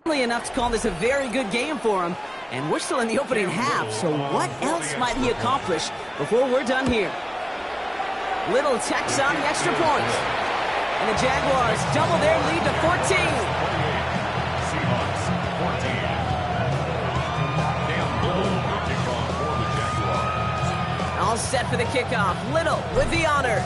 Enough to call this a very good game for him. And we're still in the opening half, so what else might he accomplish before we're done here? Little tacks on the extra point. And the Jaguars double their lead to 14. Seahawks 14. Cam Little will kick off for the Jaguars. All set for the kickoff. Little with the honors.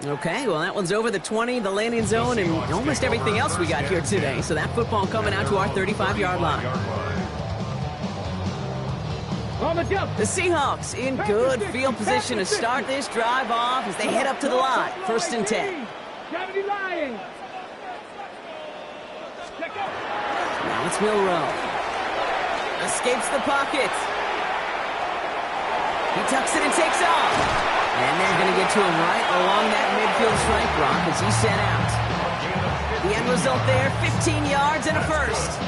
Okay, well, that one's over the 20, the landing zone, and almost everything else we got here today. So that football coming out to our 35-yard line. The Seahawks in good field position to start this drive off as they head up to the line. 1st and 10. Now it's Milroe. Escapes the pocket. He tucks it and takes off. And they're going to get to him right along that midfield strike block as he's sent out. The end result there, 15 yards and a first.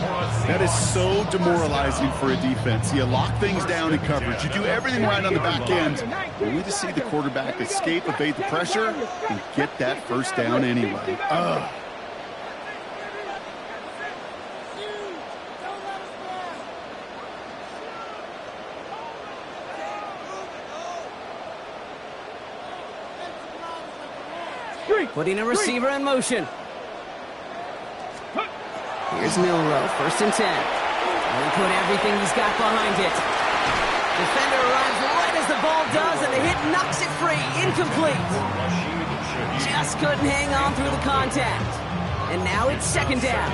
That is so demoralizing for a defense. You lock things down in coverage. You do everything right on the back end. Only to see the quarterback escape, evade the pressure, and get that first down anyway. Putting a receiver in motion. Here's Milroe, 1st and 10. And he put everything he's got behind it. Defender arrives right as the ball does, and the hit knocks it free. Incomplete. Just couldn't hang on through the contact. And now it's 2nd down.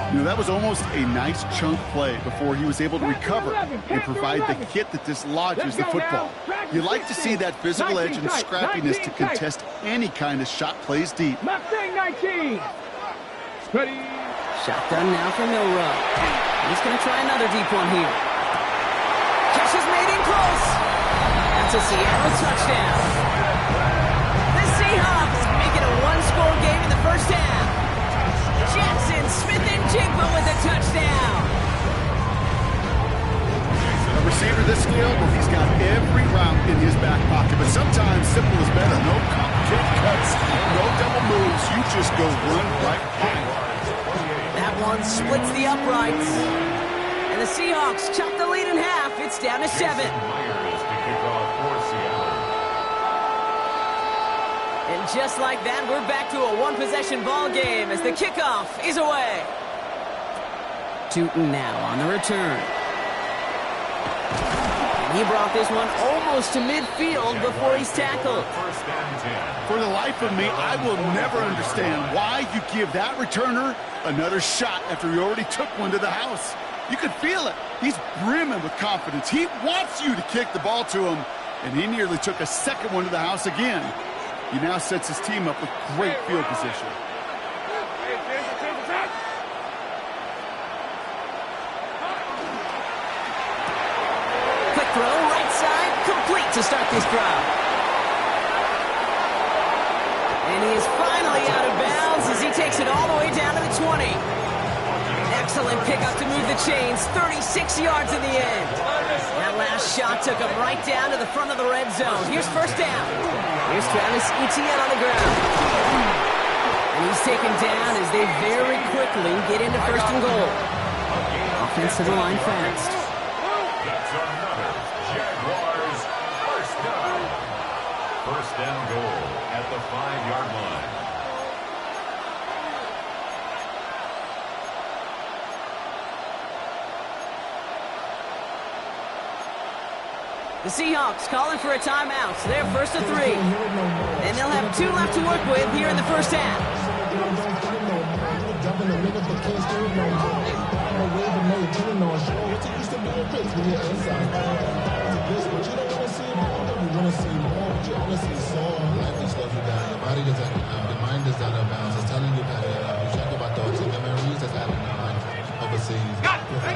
You know, that was almost a nice chunk play before he was able to recover and provide the hit that dislodges the football. You like to see that physical edge and scrappiness to contest any kind of shot plays deep. Shotgun now for Milroe. He's going to try another deep one here. Catch is made in close. That's a Seattle touchdown. The Seahawks make it a one-score game in the first half. Jackson, Smith, and Jigba with a touchdown. A receiver this skilled, well, he's got every route in his back pocket, but sometimes simple is better. No complicated cuts, no double moves. You just go run right by it. That one splits the uprights. And the Seahawks chop the lead in half. It's down to 7. And just like that, we're back to a one-possession ball game as the kickoff is away. Tootin now on the return. And he brought this one almost to midfield before he's tackled. For the life of me, I will never understand why you give that returner another shot after he already took one to the house. You could feel it. He's brimming with confidence. He wants you to kick the ball to him, and he nearly took a second one to the house again. He now sets his team up with great field position. Quick throw, right side, complete to start this drive. And he is finally out of bounds as he takes it all the way down to the 20. Excellent pickup to move the chains, 36 yards in the end. That last shot took him right down to the front of the red zone. Here's 1st down. Here's Travis Etienne on the ground. And he's taken down as they very quickly get into 1st and goal. Offense to the line fast. That's another Jaguars 1st down. 1st and goal at the 5-yard line. The Seahawks calling for a timeout, so they're 1st and 3. And they'll have 2 left to work with here in the first half.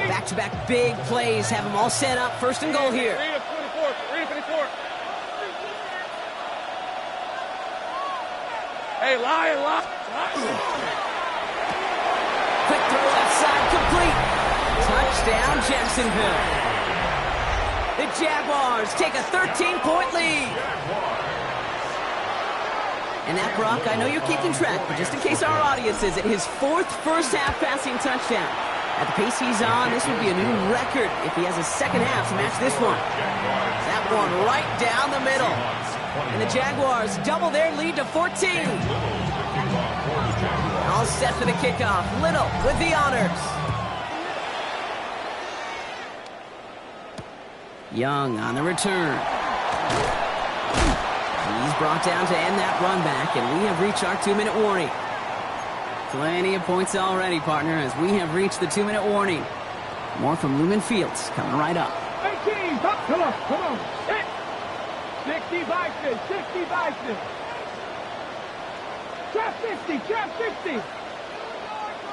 Back-to-back big plays have them all set up. 1st and goal here. Hey, lie. Quick throw left side, complete. Touchdown, Jacksonville. The Jaguars take a 13-point lead. And that, Brock, I know you're keeping track, but just in case our audience isn't, his 4th first-half passing touchdown. At the pace he's on, this would be a new record if he has a second half to match this one. That one right down the middle. And the Jaguars double their lead to 14. All set for the kickoff. Little with the honors. Young on the return. He's brought down to end that run back, and we have reached our 2-minute warning. Plenty of points already, partner, as we have reached the 2-minute warning. More from Lumen Fields coming right up. 18, come on. 60 Bison, 60 Bison. Trap 60, trap 60.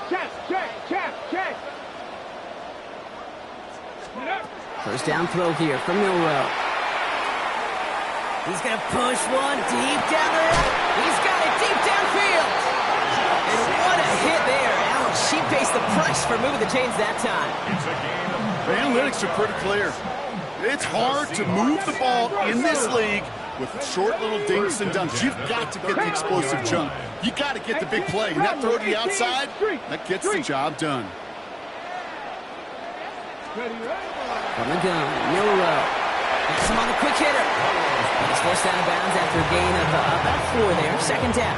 Check. First down throw here from Milrow. He's going to push one deep down the road. He's got it deep downfield. And what a hit there. Alex, she pays the price for moving the chains that time. The analytics are pretty clear. It's hard to move the ball in this league with short little dinks and dunks. You've got to get the explosive jump. You got to get the big play. And that throw to the outside, that gets the job done. From the gun, Milrow. That's him on the quick hitter. He's forced out of bounds after a gain of about 4 there. Second down.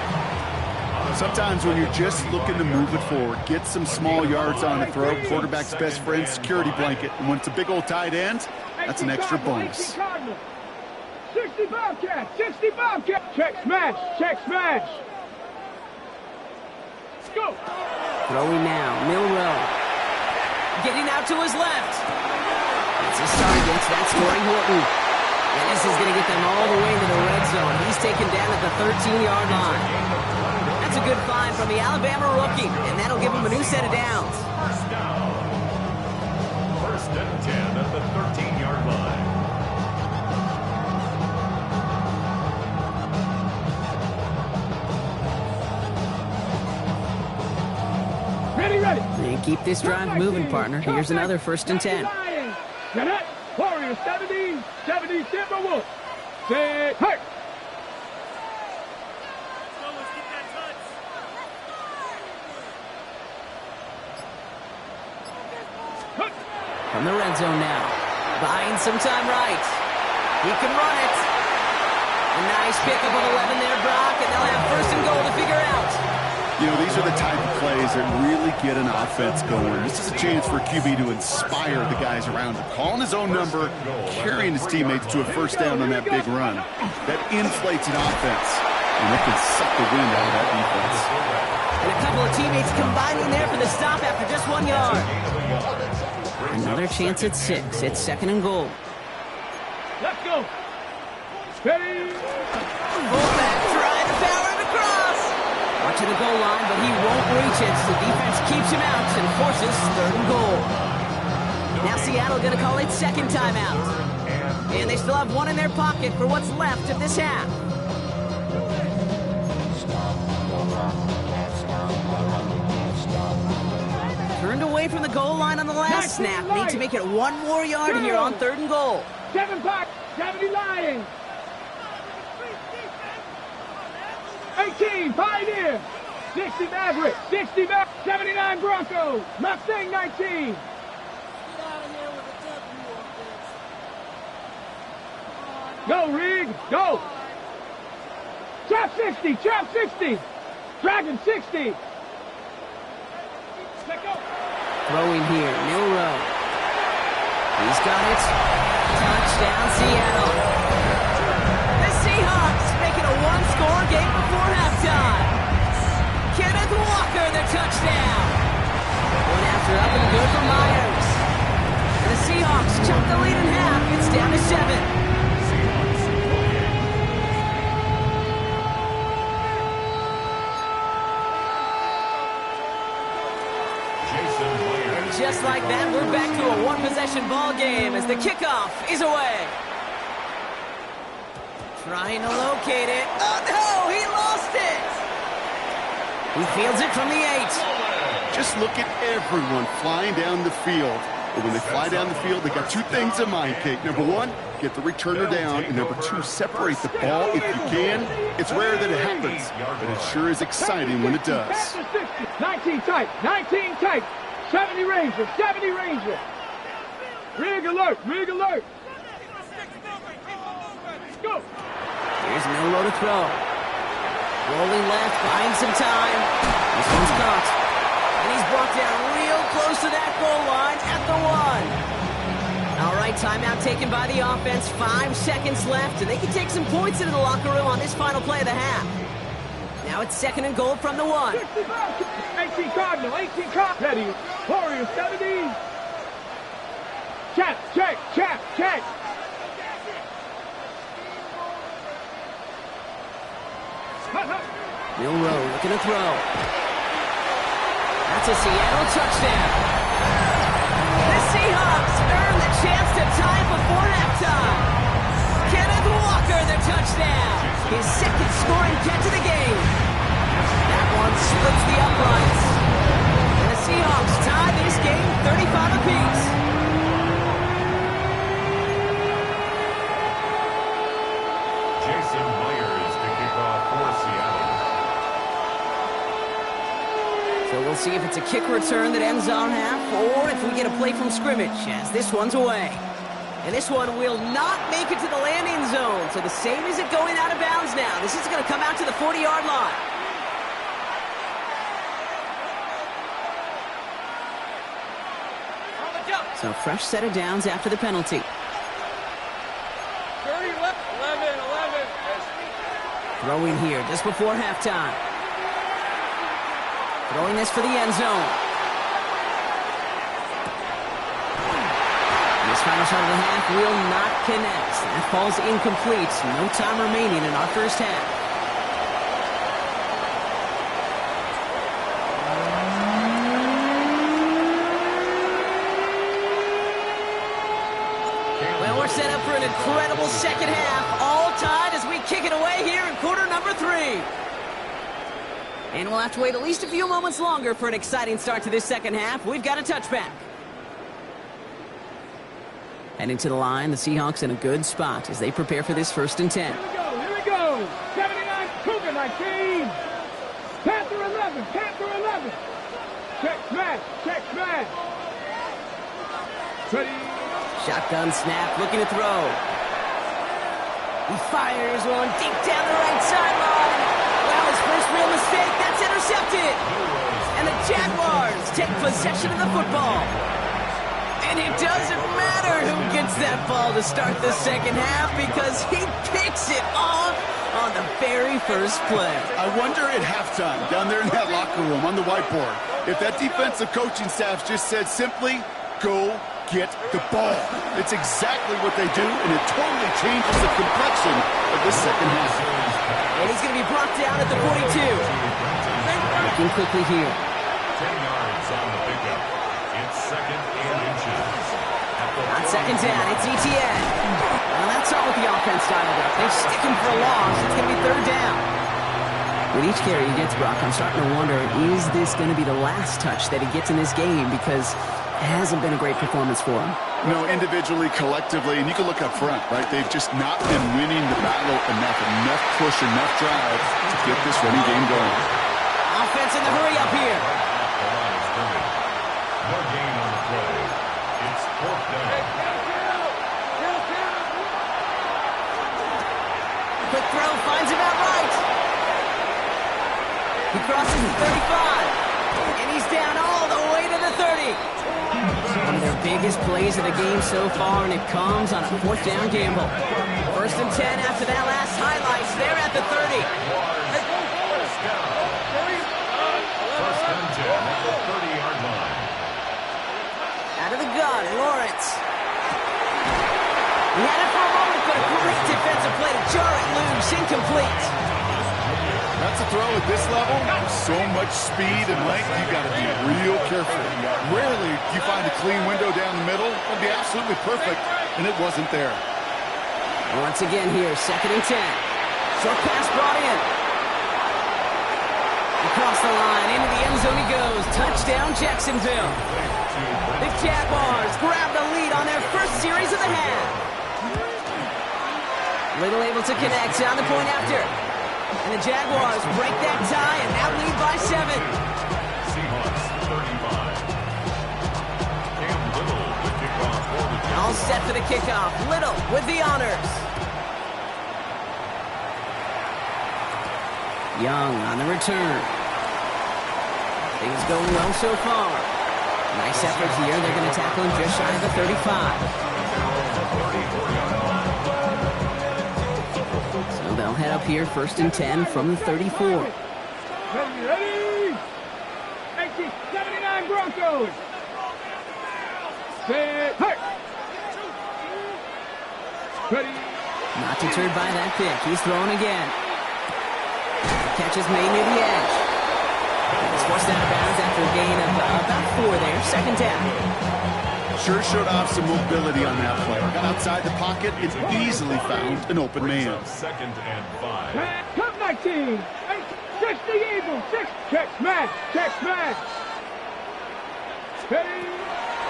Sometimes when you're just looking to move it forward, get some small yards on the throw. Quarterback's best friend, security blanket. And when it's a big old tight end, that's an extra bonus. 60 Bobcat, 60 Bobcat. Check smash. Let's go. Throwing now, Milrow. Getting out to his left. That's a start against that scoring Horton. And this is going to get them all the way into the red zone. He's taken down at the 13-yard line. That's a good find from the Alabama rookie, and that'll give him a new set of downs. First down. First and 10 at the 13-yard line. Ready. And keep this drive moving, partner. Here's another first and 10. Cadet, Warrior 70 Timberwolves. Say, hey! From the red zone now. Buying some time right. He can run it. A nice pickup of 11 there, Brock, and they'll have first and goal to figure out. You know, these are the type of plays that really get an offense going. This is a chance for a QB to inspire the guys around him. Calling his own number, carrying his teammates to a first down on that big run. That inflates an offense, and it can suck the wind out of that defense. And a couple of teammates combining there for the stop after just 1 yard. Another chance at 6. It's second and goal. Let's go. Ready. Fullback trying to power him across. Watching the goal line, but he won't reach it. So defense keeps him out and forces third and goal. Now Seattle going to call it second timeout. And they still have one in their pocket for what's left of this half. Turned away from the goal line on the last snap. Need to make it 1 more yard here on third and goal. 7 Pack, 70 Lions. 18 Pioneer. 60 Maverick, 79 Broncos. Mustang 19. Go, Rig, go. Trap 60, Trap 60. Dragon 60. Let go. Throwing here, Milrow. He's got it. Touchdown, Seattle. The Seahawks making a 1-score game before halftime. Kenneth Walker, the touchdown. One after up and good for Myers. And the Seahawks chunk the lead in half. It's down to 7. Just like that, we're back to a one-possession ball game as the kickoff is away. Trying to locate it. Oh, no, he lost it. He fields it from the 8. Just look at everyone flying down the field. But when they fly down the field, they got two things in mind, Kate. Number one, get the returner down. And number two, separate the ball if you can. It's rare that it happens, but it sure is exciting when it does. 19 tight, 19 tight. 70 Ranger, 70 Ranger. Rig alert, rig alert. Go. Here's Milroe to throw. Rolling left, buying some time. This one's caught. And he's brought down real close to that goal line at the 1. All right, timeout taken by the offense. 5 seconds left, and they can take some points into the locker room on this final play of the half. Now it's 2nd and goal from the 1. 18 Cardinal, 18 Cardinal. Ready, Warrior 70. Check, check, check, check. Milroe looking to throw. That's a Seattle touchdown. The Seahawks earn the chance to tie before halftime. Kenneth Walker, the touchdown. His 2nd scoring catch of the game. That one splits the uprights. And the Seahawks tie this game 35 apiece. So we'll see if it's a kick return that ends on half, or if we get a play from scrimmage, as this one's away. And this one will not make it to the landing zone. So the same as it going out of bounds now. This is going to come out to the 40-yard line. So fresh set of downs after the penalty. 30 left, 11. Throwing here just before halftime. Throwing this for the end zone. This final shot of the half will not connect. That falls incomplete. No time remaining in our first half. Well, we're set up for an incredible second half. All tied as we kick it away here in quarter number 3. And we'll have to wait at least a few moments longer for an exciting start to this second half. We've got a touchback. Heading to the line, the Seahawks in a good spot as they prepare for this 1st and 10. Here we go. 79, Cougar 19. Panther 11, Panther 11. Check smash, check smash. Ready. Shotgun snap, looking to throw. He fires one deep down the right sideline. Well, his first real mistake, that's intercepted. And the Jaguars take possession of the football. And it doesn't matter who gets that ball to start the second half because he picks it off on the very first play. I wonder at halftime, down there in that locker room on the whiteboard, if that defensive coaching staff just said simply, go get the ball. It's exactly what they do, and it totally changes the complexion of this second half. And he's going to be brought down at the 42. Looking quickly here. 10 yards on the pickup. It's 2nd and inches. On 2nd down, it's ETN. Well, that's all with the offense dialed up. They're sticking for a loss. It's going to be 3rd down. With each carry he gets, Brock, I'm starting to wonder, is this going to be the last touch that he gets in this game? Because it hasn't been a great performance for him. No, individually, collectively, and you can look up front, right? They've just not been winning the battle enough push, enough drive to get this running game going. Offense in the hurry up here. No gain on the play. It's 4th down. Quick throw, finds him out right. He crosses the 35. And he's down all the way to the 30. One of their biggest plays of the game so far, and it comes on a 4th down gamble. 1st and 10 after that last highlights. They're at the 30. 1st and 10 at the 30-yard line. Out of the gun, Lawrence. He had it for a moment, but a great defensive play to jar it loose. Incomplete. That's a throw at this level. So much speed and length, you got to be real careful. Rarely do you find a clean window down the middle. It'd be absolutely perfect, and it wasn't there. Once again here, 2nd and 10. Short pass brought in. Across the line, into the end zone he goes. Touchdown, Jacksonville. The Jaguars grab the lead on their first series of the half. Little able to connect on the point after. And the Jaguars break that tie and now lead by 7. Seahawks 35. Cam Little, the kickoff for the Jaguars. All set for the kickoff. Little with the honors. Young on the return. Things going well so far. Nice effort here. They're going to tackle him just shy of the 35. So they'll head up here, 1st and 10 from the 34. Ready? 1879 Broncos. Set. Hurt. Ready. Not deterred by that pick. He's throwing again. Catch is made near the edge. He's forced out of bounds after a gain of about 4 there. 2nd down. Sure showed off some mobility on that play. Got outside the pocket and easily found an open man. 2nd and 5. Come 19. 6 the Eagles. 6. Check smash. Check smash. Ready.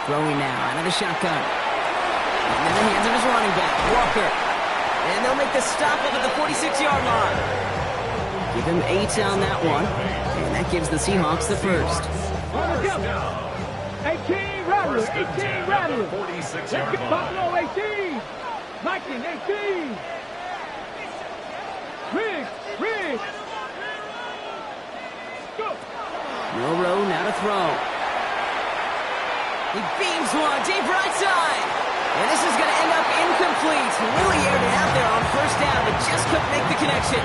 Throwing now out of the shotgun. And in the hands of his running back, Walker. And they'll make the stop up at the 46-yard line. Give him 8 on that one. And that gives the Seahawks the first. 18 Rattler. 18 Rattler. 46-yard line. Buffalo 18. Viking 18. Riggs. Go. Milrow now to throw. He beams one deep right side. And this is going to end up incomplete. Really aired it out there on 1st down, but just couldn't make the connection.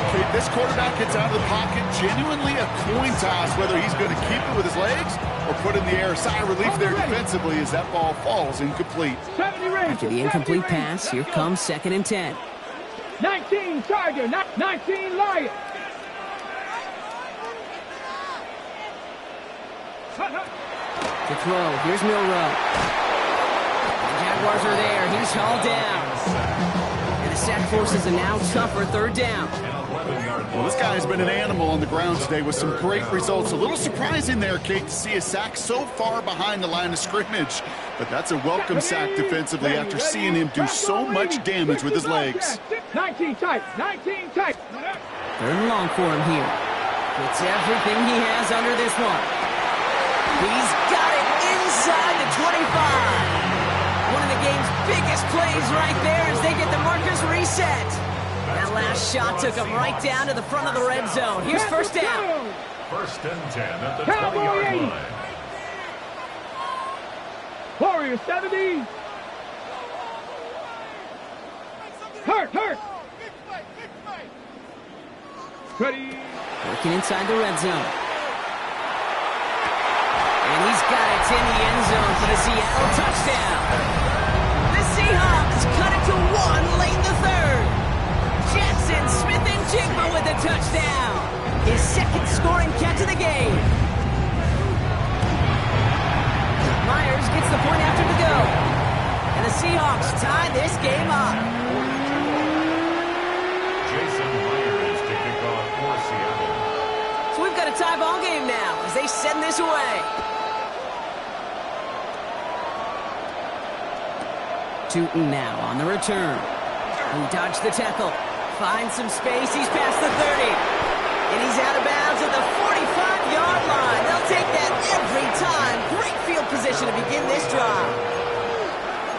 Okay, this quarterback gets out of the pocket. Genuinely a coin toss whether he's going to keep it with his legs or put in the air. Sigh of relief there defensively as that ball falls incomplete. After the incomplete pass, here comes 2nd and 10. 19 Tiger. 19 Lion. To throw, here's Milrow. The Jaguars are there. He's hauled down. And the sack forces a now tougher 3rd down. Well, this guy has been an animal on the ground today with some great results. A little surprising there, Kate, to see a sack so far behind the line of scrimmage. But that's a welcome sack defensively after seeing him do so much damage with his legs. 19 tight. 19 tight. 3rd and long for him here. Gets everything he has under this one. He's got it inside the 25. One of the game's biggest plays right there as they get the markers reset. That last shot took him right down to the front of the red zone. Here's 1st down. 1st and 10 at the 20-yard line. Warrior 70. Hurt. Ready. Working inside the red zone. And he's got it in the end zone for the Seattle touchdown. The Seahawks cut it to 1 late in the 3rd. Jackson, Smith, and Jigba with a touchdown. His 2nd scoring catch of the game. Myers gets the point after the go. And the Seahawks tie this game up. Jason Myers to kick off for Seattle. So we've got a tie ball game now as they send this away. Tootin now on the return. He dodged the tackle. Finds some space. He's past the 30. And he's out of bounds at the 45-yard line. They'll take that every time. Great field position to begin this drive.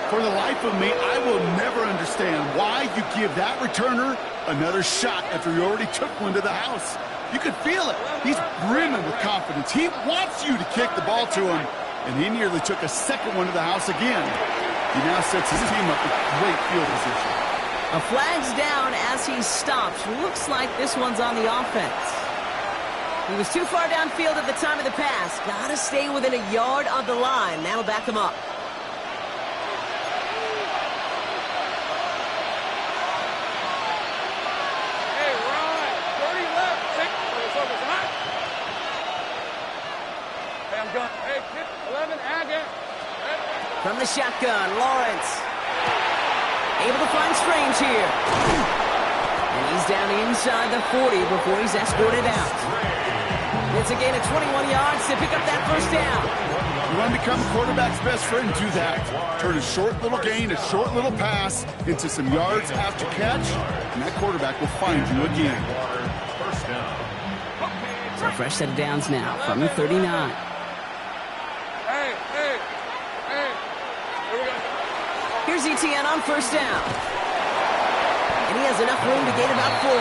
For the life of me, I will never understand why you give that returner another shot after you already took one to the house. You can feel it. He's brimming with confidence. He wants you to kick the ball to him, and he nearly took a 2nd one to the house again. He now sets his team up with great field position. A flag's down as he stops. Looks like this one's on the offense. He was too far downfield at the time of the pass. Gotta stay within a yard of the line. That'll back him up. Hey, Ron. 30 left. 6. Hey, I'm done. Hey, 11, Agate. From the shotgun, Lawrence. Able to find Strange here. And he's down inside the 40 before he's escorted out. It's a gain of 21 yards to pick up that 1st down. You want to become a quarterback's best friend? Do that. Turn a short little gain, a short little pass into some yards after catch, and that quarterback will find you again. First down. So a fresh set of downs now from the 39. Hey. Here we go. Here's ETN on first down. And he has enough room to gain about 4.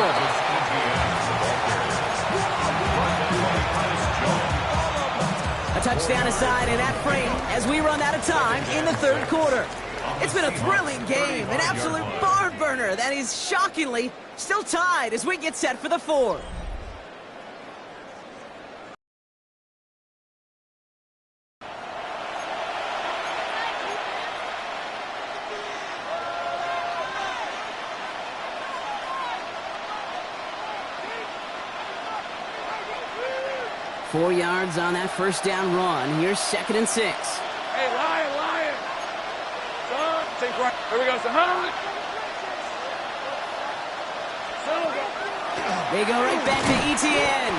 A touchdown aside in that frame as we run out of time in the third quarter. It's been a thrilling game, an absolute barn burner that is shockingly still tied as we get set for the fourth. Four yards on that first down run. Here's 2nd and 6. Hey, Lion. Son, take right. Here we go. So, They go right back to ETN.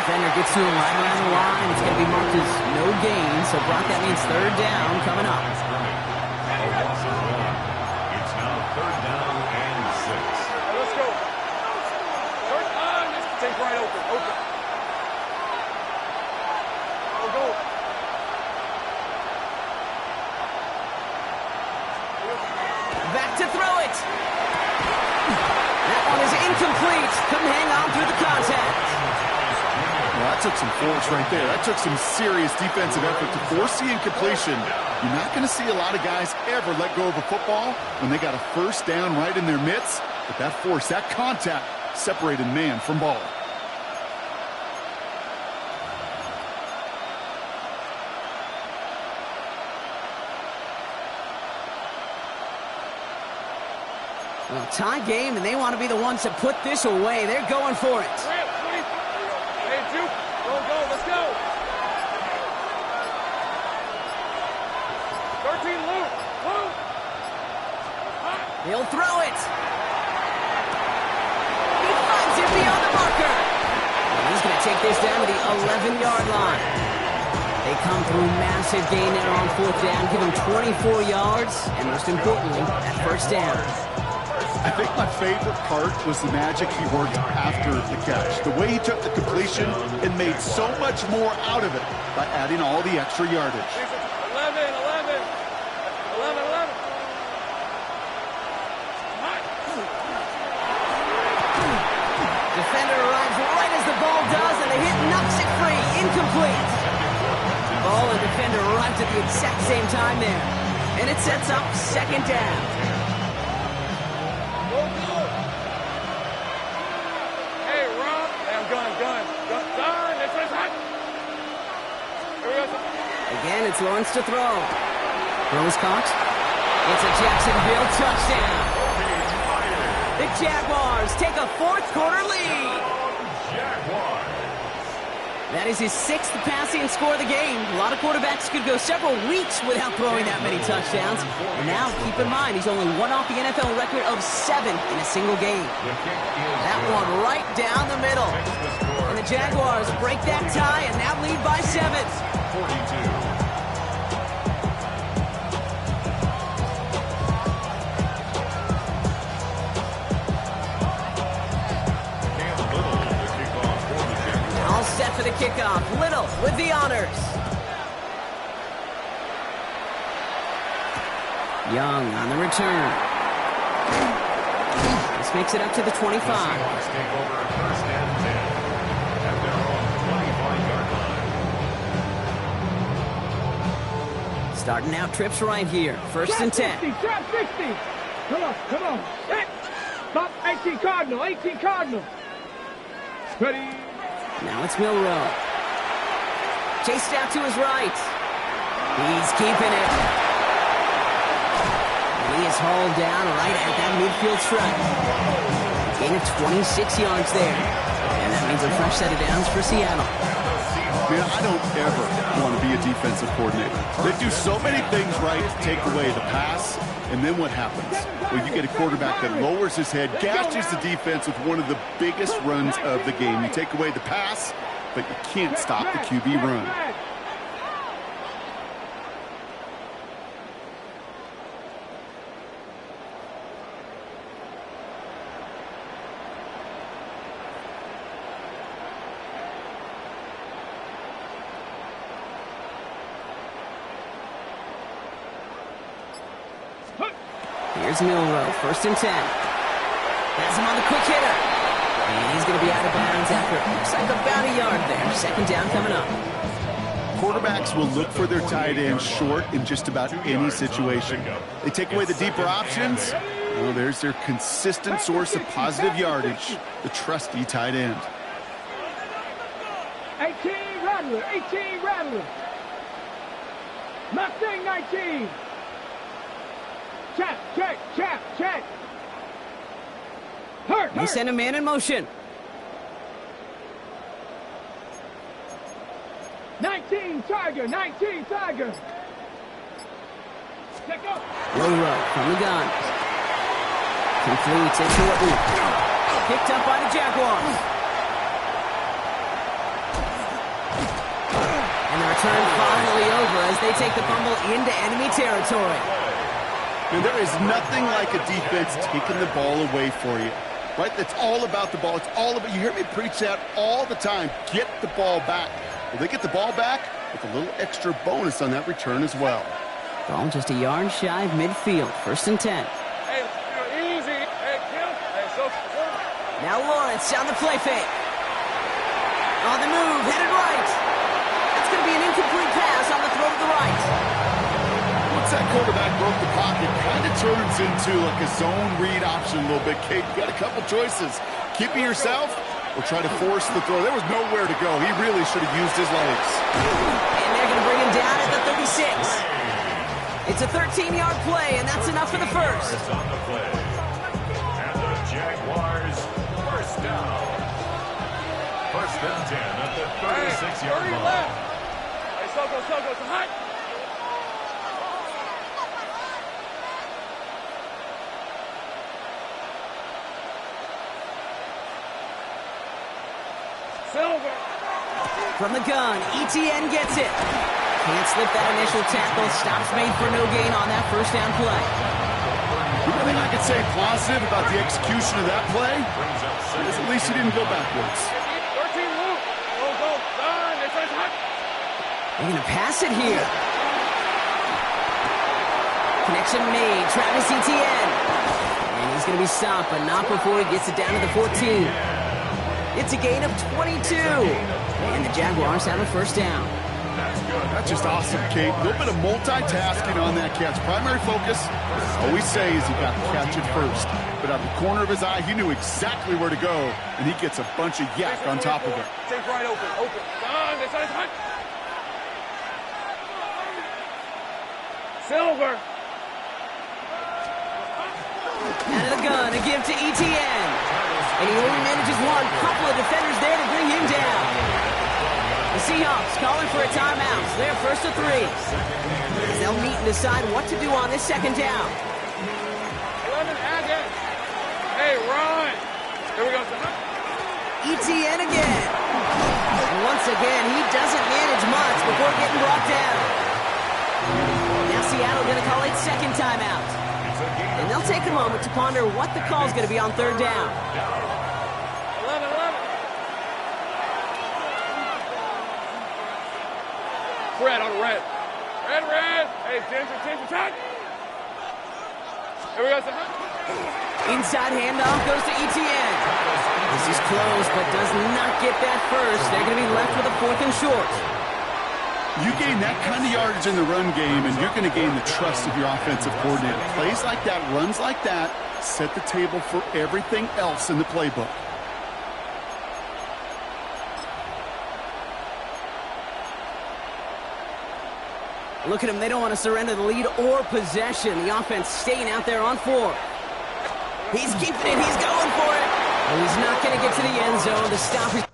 Defender gets to him right around the line. It's going to be marked as no gain. So, Brock, that means third down coming up. It's now 3rd down and 6. Hey, let's go. First time. Take right open. Go. Back to throw it. That one is incomplete. Couldn't hang on through the contact. Well, that took some force right there. That took some serious defensive effort to force the incompletion. You're not going to see a lot of guys ever let go of a football when they got a first down right in their midst. But that force, that contact, separated man from ball. Well, tie game, and they want to be the ones to put this away. They're going for it. Hey, Juke. Go. Let's go. 13, Luke. He'll throw it. He finds it beyond the marker. And he's going to take this down to the 11-yard line. They come through massive gain there on 4th down, give him 24 yards, and most importantly, that first down. I think my favorite part was the magic he worked after the catch. The way he took the completion and made so much more out of it by adding all the extra yardage. 11. Defender arrives right as the ball does, and the hit knocks it free. Incomplete. Ball and defender arrived at the exact same time there. And it sets up 2nd down. Hey, Rob. Hey, I'm gun. That's what's hot. Here we go. Again, it's Lawrence to throw. Throws caught. It's a Jacksonville touchdown. The Jaguars take a 4th quarter lead. Jaguars. That is his 6th passing score of the game. A lot of quarterbacks could go several weeks without throwing that many touchdowns. And now, keep in mind, he's only one off the NFL record of 7 in a single game. That one right down the middle. And the Jaguars break that tie and now lead by 7. 42. Set for the kickoff. Little with the honors. Young on the return. This makes it up to the 25. Take over at 1st and 10 at their own 25-yard line. Starting out trips right here. 1st and 10. Trap 60. Come on. Hit. Stop. 18 Cardinal. Ready. Now it's Milrow. Chased out to his right. He's keeping it. And he is hauled down right at that midfield stripe. Gain of 26 yards there. And that means a fresh set of downs for Seattle. Man, I don't ever want to be a defensive coordinator. They do so many things right to take away the pass, and then what happens? Well, you get a quarterback that lowers his head, gashes the defense with one of the biggest runs of the game. You take away the pass, but you can't stop the QB run. Here's Milrow, 1st and 10. Has him on the quick hitter. And he's going to be out of bounds after it looks like about a yard there. 2nd down coming up. Quarterbacks will look for their tight end short in just about any situation. They take away the deeper options. Well, there's their consistent source of positive yardage, the trusty tight end. 18 Rattler, 18 Rattler. Mustang 19. Check. Hurt. They send a man in motion. 19 Tiger. Check up. Low row from the gun. Completes it to Orton. Picked up by the Jaguars. And the return finally over as they take the fumble into enemy territory. And there is nothing like a defense taking the ball away for you. Right? That's all about the ball. It's all about, you hear me preach that all the time. Get the ball back. Well, they get the ball back with a little extra bonus on that return as well. Ball just a yard shy of midfield. 1st and 10. Hey, easy. Hey, Kim. Hey, so. Now Lawrence on the play fake. On the move, headed right. That's going to be an incomplete pass on the throw to the right. Once that quarterback broke the pocket, kind of turns into like a zone read option a little bit. Kate, you got a couple choices. Keep it yourself or try to force the throw. There was nowhere to go. He really should have used his legs. And they're going to bring him down at the 36. It's a 13-yard play, and that's enough for the first. On the play. And the Jaguars, 1st down. 1st and 10 at the 36-yard line. Left. Hey, Soko, it's hot. Silver. From the gun, ETN gets it. Can't slip that initial tackle. Stops made for no gain on that 1st down play. The only thing I could say positive about the execution of that play is at least he didn't go backwards. 13 Luke. Go. Done. It's hot. They're going to pass it here. Connection made. Travis Etienne. And he's going to be stopped, but not before he gets it down to the 14. It's a gain of 22. And the Jaguars have a 1st down. That's just awesome, Kate. A little bit of multitasking on that catch. Primary focus, always say, is you got to catch it first. But out of the corner of his eye, he knew exactly where to go, and he gets a bunch of yak on top of it. Take right open. Done. It's hot. Silver. Out of the gun, a give to ETN. And he only manages one. Couple of defenders there to bring him down. The Seahawks calling for a timeout. They're 1st and 3. They'll meet and decide what to do on this 2nd down. 11 again. Hey, run. Here we go. ETN again. And once again, he doesn't manage much before getting brought down. Now Seattle going to call it 2nd timeout. And they'll take a moment to ponder what the call is going to be on 3rd down. 11. Red on red. Red. Hey, Ginger, tight. Here we go. Inside handoff goes to ETN. This is close, but does not get that first. They're going to be left with a 4th and short. You gain that kind of yardage in the run game, and you're going to gain the trust of your offensive coordinator. Plays like that, runs like that, set the table for everything else in the playbook. Look at him. They don't want to surrender the lead or possession. The offense staying out there on 4. He's keeping it. He's going for it. And he's not going to get to the end zone to stop his...